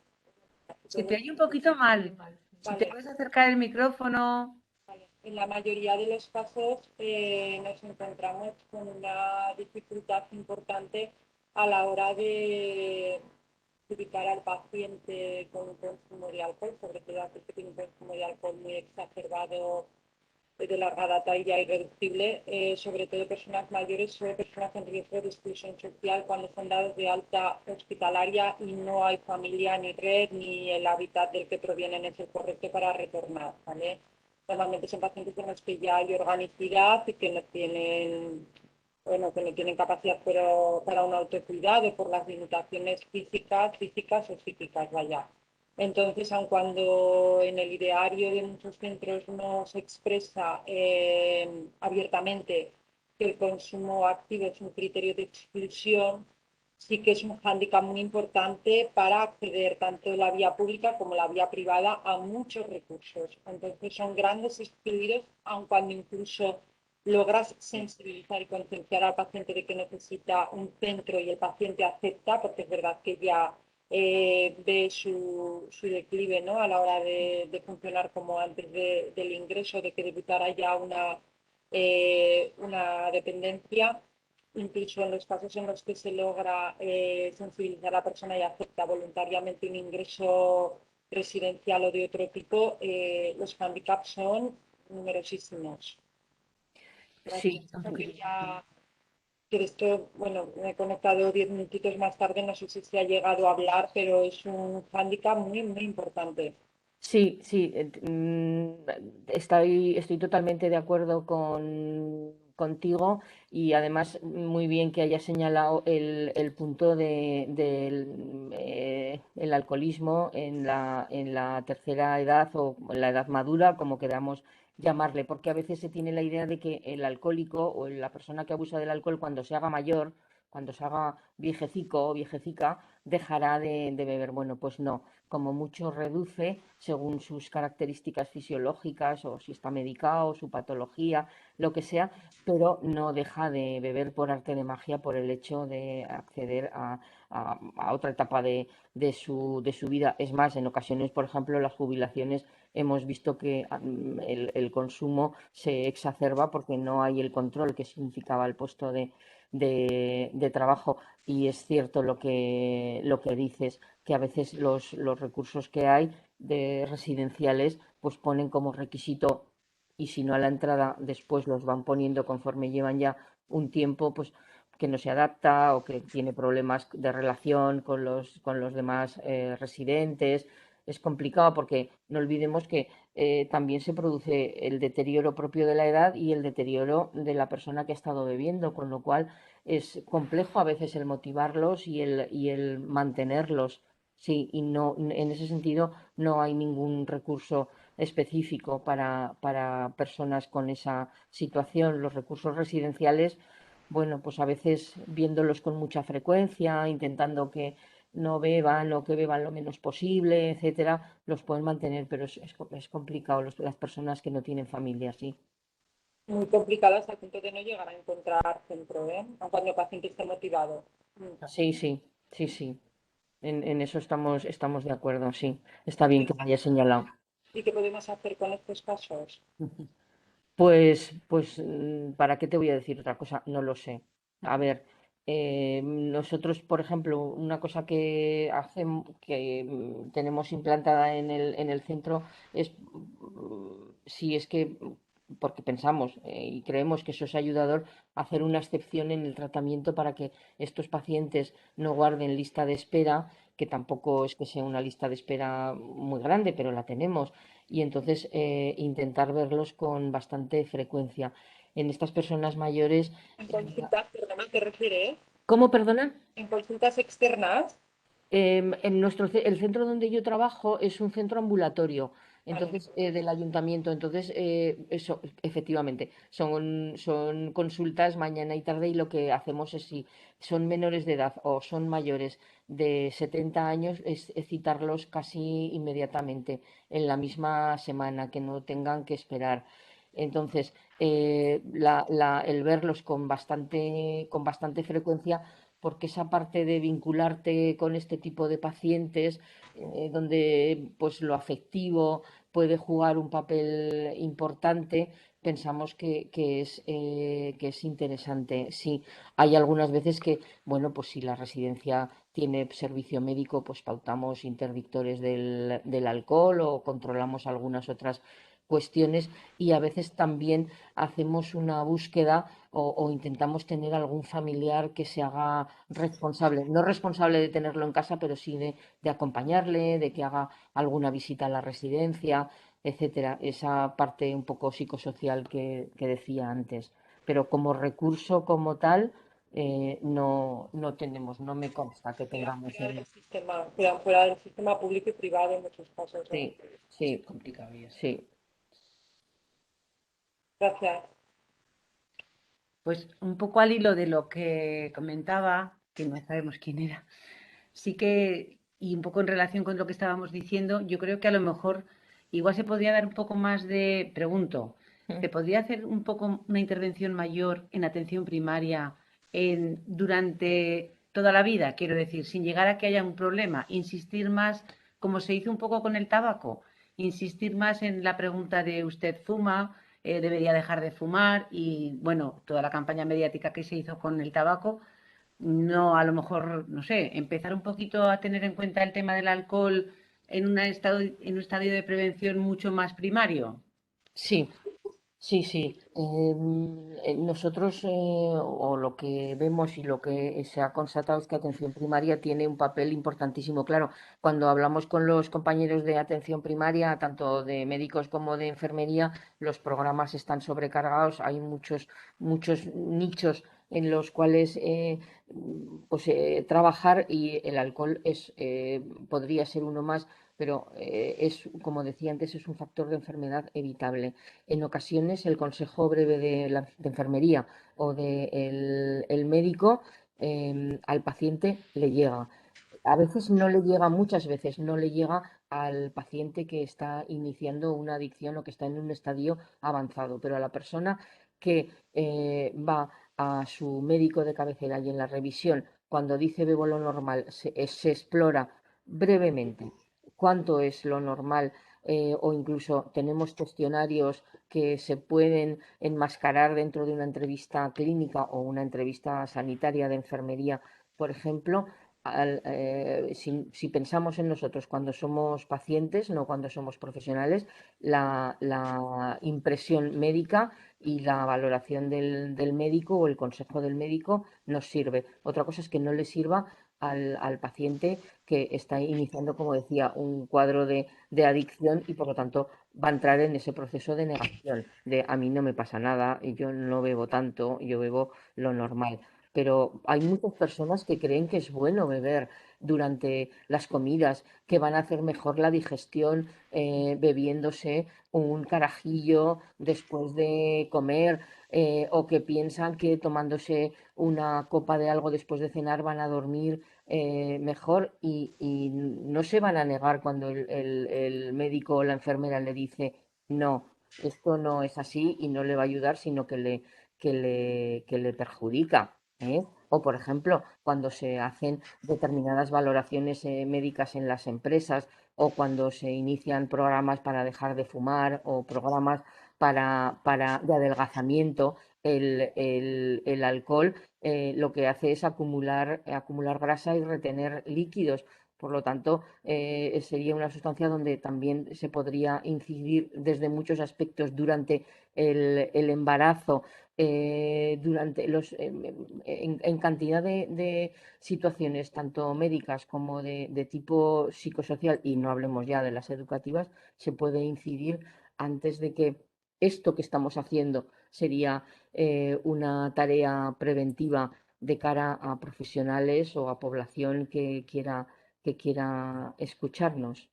Se te oye un poquito mal. Si te Vale, puedes acercar el micrófono. vale. En la mayoría de los casos nos encontramos con una dificultad importante a la hora de ubicar al paciente con un consumo de alcohol, sobre todo aquel que tiene un consumo de alcohol muy exacerbado de larga data y ya irreductible, sobre todo personas mayores o personas en riesgo de exclusión social cuando son dados de alta hospitalaria y no hay familia ni red ni el hábitat del que provienen es el correcto para retornar, ¿vale? Normalmente son pacientes con los que ya hay organicidad y que no tienen, bueno, que no tienen capacidad para un autocuidado por las limitaciones físicas o psíquicas, vaya. Entonces, aun cuando en el ideario de muchos centros no se expresa abiertamente que el consumo activo es un criterio de exclusión, sí que es un hándicap muy importante para acceder tanto en la vía pública como la vía privada a muchos recursos. Entonces son grandes excluidos, aun cuando incluso logras sensibilizar y concienciar al paciente de que necesita un centro y el paciente acepta, porque es verdad que ya ve su declive, ¿no? A la hora de funcionar como antes del ingreso, de que debutara ya una dependencia. Incluso en los casos en los que se logra sensibilizar a la persona y acepta voluntariamente un ingreso residencial o de otro tipo, los handicaps son numerosísimos. Sí, Que de esto, bueno, me he conectado 10 minutitos más tarde, no sé si se ha llegado a hablar, pero es un hándicap muy, muy importante. sí, sí, estoy totalmente de acuerdo contigo y además muy bien que hayas señalado el punto del el alcoholismo en la tercera edad o en la edad madura, como queramos llamarle, porque a veces se tiene la idea de que el alcohólico o la persona que abusa del alcohol cuando se haga mayor, cuando se haga viejecico o viejecica, dejará de beber. Bueno, pues no, como mucho reduce según sus características fisiológicas o si está medicado, su patología, lo que sea, pero no deja de beber por arte de magia por el hecho de acceder a otra etapa de su vida. Es más, en ocasiones, por ejemplo, las jubilaciones hemos visto que el consumo se exacerba porque no hay el control que significaba el puesto de trabajo. Y es cierto lo que dices, que a veces los recursos que hay de residenciales pues ponen como requisito y si no a la entrada después los van poniendo conforme llevan ya un tiempo pues que no se adapta o que tiene problemas de relación con los demás residentes. Es complicado porque no olvidemos que también se produce el deterioro propio de la edad y el deterioro de la persona que ha estado bebiendo, con lo cual es complejo a veces el motivarlos y el mantenerlos. Sí, y no, en ese sentido no hay ningún recurso específico para personas con esa situación. Los recursos residenciales, bueno, pues a veces viéndolos con mucha frecuencia, intentando que no beban o que beban lo menos posible, etcétera, los pueden mantener, pero es complicado las personas que no tienen familia, sí. Muy complicado hasta el punto de no llegar a encontrar centro, ¿eh? Aun cuando el paciente esté motivado. Sí, sí, sí, sí. En eso estamos de acuerdo, sí. Está bien que lo haya señalado. ¿Y qué podemos hacer con estos casos? ¿Para qué te voy a decir otra cosa? No lo sé. A ver, nosotros, por ejemplo, una cosa que hacemos, que tenemos implantada en el centro es, si es que, porque pensamos y creemos que eso es ayudador, hacer una excepción en el tratamiento para que estos pacientes no guarden lista de espera, que tampoco es que sea una lista de espera muy grande, pero la tenemos y entonces intentar verlos con bastante frecuencia. En estas personas mayores, En consultas, perdona, ¿te refieres? ¿cómo, perdona? En consultas externas. El centro donde yo trabajo es un centro ambulatorio, Vale. entonces del ayuntamiento. Entonces, eso, efectivamente, son consultas mañana y tarde y lo que hacemos es si son menores de edad o son mayores de 70 años, es citarlos casi inmediatamente, en la misma semana, que no tengan que esperar. Entonces, el verlos con bastante frecuencia porque esa parte de vincularte con este tipo de pacientes, donde pues lo afectivo puede jugar un papel importante, pensamos que es interesante. Sí, hay algunas veces que, bueno, pues si la residencia tiene servicio médico, pues pautamos interdictores del alcohol o controlamos algunas otras cuestiones y a veces también hacemos una búsqueda o intentamos tener algún familiar que se haga responsable, no responsable de tenerlo en casa, pero sí de acompañarle, de que haga alguna visita a la residencia, etcétera. Esa parte un poco psicosocial que decía antes. Pero como recurso como tal, no tenemos, no me consta que tengamos. Quedan fuera del sistema público y privado en muchos casos, ¿eh? Sí, sí, Complicado y eso. sí. Gracias. Pues un poco al hilo de lo que comentaba, que no sabemos quién era. Sí que, y un poco en relación con lo que estábamos diciendo, yo creo que a lo mejor igual se podría dar un poco más de, pregunto, ¿se podría hacer un poco una intervención mayor en atención primaria durante toda la vida? Quiero decir, sin llegar a que haya un problema, insistir más, como se hizo un poco con el tabaco, insistir más en la pregunta de ¿usted fuma? ¿Debería dejar de fumar? Y bueno, toda la campaña mediática que se hizo con el tabaco. No, a lo mejor, no sé, empezar un poquito a tener en cuenta el tema del alcohol en un estadio de prevención mucho más primario. Sí, sí, sí. Nosotros, o lo que vemos y lo que se ha constatado es que atención primaria tiene un papel importantísimo. Claro, cuando hablamos con los compañeros de atención primaria, tanto de médicos como de enfermería, los programas están sobrecargados. Hay muchos nichos en los cuales trabajar, y el alcohol podría ser uno más, pero como decía antes, es un factor de enfermedad evitable. En ocasiones el consejo breve de enfermería o del médico al paciente le llega. A veces no le llega, muchas veces no le llega al paciente que está iniciando una adicción o que está en un estadio avanzado, pero a la persona que va a su médico de cabecera y en la revisión, cuando dice bebo lo normal, se explora brevemente cuánto es lo normal, o incluso tenemos cuestionarios que se pueden enmascarar dentro de una entrevista clínica o una entrevista sanitaria de enfermería, por ejemplo. Si pensamos en nosotros cuando somos pacientes, no cuando somos profesionales, la impresión médica y la valoración del médico o el consejo del médico nos sirve. Otra cosa es que no le sirva al paciente que está iniciando, como decía, un cuadro de adicción, y por lo tanto va a entrar en ese proceso de negación, de a mí no me pasa nada, y yo no bebo tanto, yo bebo lo normal. Pero hay muchas personas que creen que es bueno beber durante las comidas, que van a hacer mejor la digestión bebiéndose un carajillo después de comer, o que piensan que tomándose una copa de algo después de cenar van a dormir mejor, y no se van a negar cuando el médico o la enfermera le dice no, esto no es así y no le va a ayudar, sino que le perjudica. O, por ejemplo, cuando se hacen determinadas valoraciones médicas en las empresas, o cuando se inician programas para dejar de fumar, o programas de adelgazamiento, el alcohol lo que hace es acumular grasa y retener líquidos. Por lo tanto, sería una sustancia donde también se podría incidir desde muchos aspectos durante el embarazo, en cantidad de situaciones, tanto médicas como de tipo psicosocial, y no hablemos ya de las educativas, se puede incidir antes de que esto que estamos haciendo sería una tarea preventiva de cara a profesionales o a población que quiera escucharnos.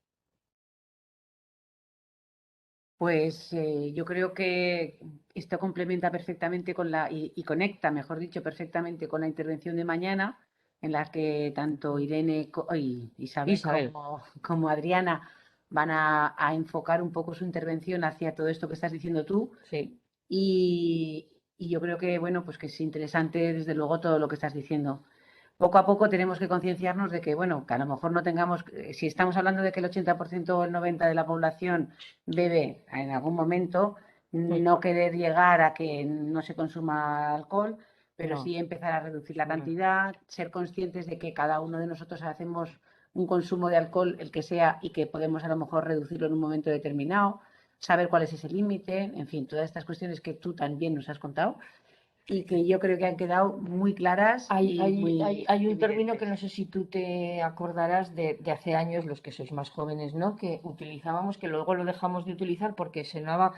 Pues yo creo que esto complementa perfectamente y conecta, mejor dicho, perfectamente con la intervención de mañana, en la que tanto Irene y Isabel Isabel, como Adriana van a enfocar un poco su intervención hacia todo esto que estás diciendo tú. sí, Y yo creo que, bueno, pues que es interesante, desde luego, todo lo que estás diciendo. Poco a poco tenemos que concienciarnos de que, bueno, que a lo mejor no tengamos, si estamos hablando de que el 80% o el 90% de la población bebe en algún momento, no querer llegar a que no se consuma alcohol, pero no, sí empezar a reducir la no. cantidad, ser conscientes de que cada uno de nosotros hacemos un consumo de alcohol, el que sea, y que podemos a lo mejor reducirlo en un momento determinado, saber cuál es ese límite, en fin, todas estas cuestiones que tú también nos has contado y que yo creo que han quedado muy claras Hay, y hay, muy hay, hay un término que no evidentes. sé si tú te acordarás de hace años, los que sois más jóvenes, ¿no? Que utilizábamos, que luego lo dejamos de utilizar porque sonaba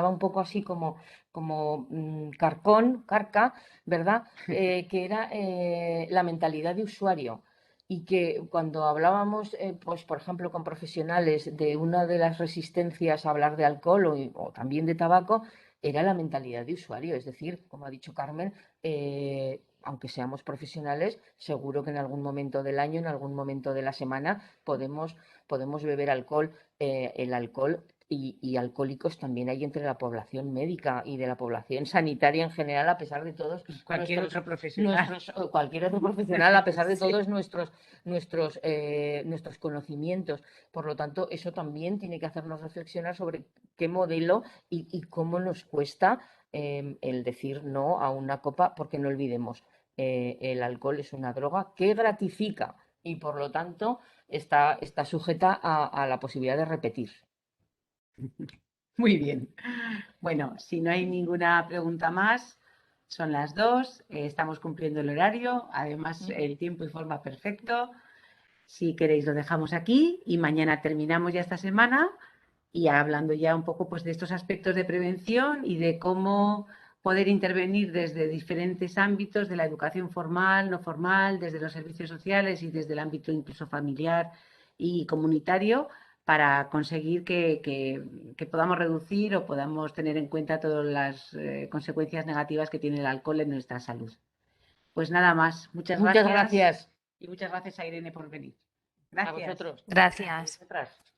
un poco así como carca, ¿verdad? Que era la mentalidad de usuario. Y que cuando hablábamos, pues por ejemplo, con profesionales de una de las resistencias a hablar de alcohol o también de tabaco, era la mentalidad de usuario. Es decir, como ha dicho Carmen, aunque seamos profesionales, seguro que en algún momento del año, en algún momento de la semana, podemos beber alcohol. El alcohol y alcohólicos también hay entre la población médica y de la población sanitaria en general, a pesar de todos Cualquier nuestros, otro profesional. cualquier otro profesional, a pesar de Sí. todos nuestros conocimientos. Por lo tanto, eso también tiene que hacernos reflexionar sobre qué modelo y cómo nos cuesta el decir no a una copa, porque no olvidemos, el alcohol es una droga que gratifica y por lo tanto está sujeta a la posibilidad de repetir. Muy bien. Bueno, si no hay ninguna pregunta más, son las 2, estamos cumpliendo el horario, además el tiempo y forma perfecto. Si queréis lo dejamos aquí y mañana terminamos ya esta semana y hablando ya un poco pues de estos aspectos de prevención y de cómo poder intervenir desde diferentes ámbitos de la educación formal, no formal, desde los servicios sociales y desde el ámbito incluso familiar y comunitario para conseguir que podamos reducir o podamos tener en cuenta todas las consecuencias negativas que tiene el alcohol en nuestra salud. Pues nada más, muchas Muchas gracias gracias y muchas gracias a Irene por venir. a Gracias. vosotros. Gracias. Vosotras.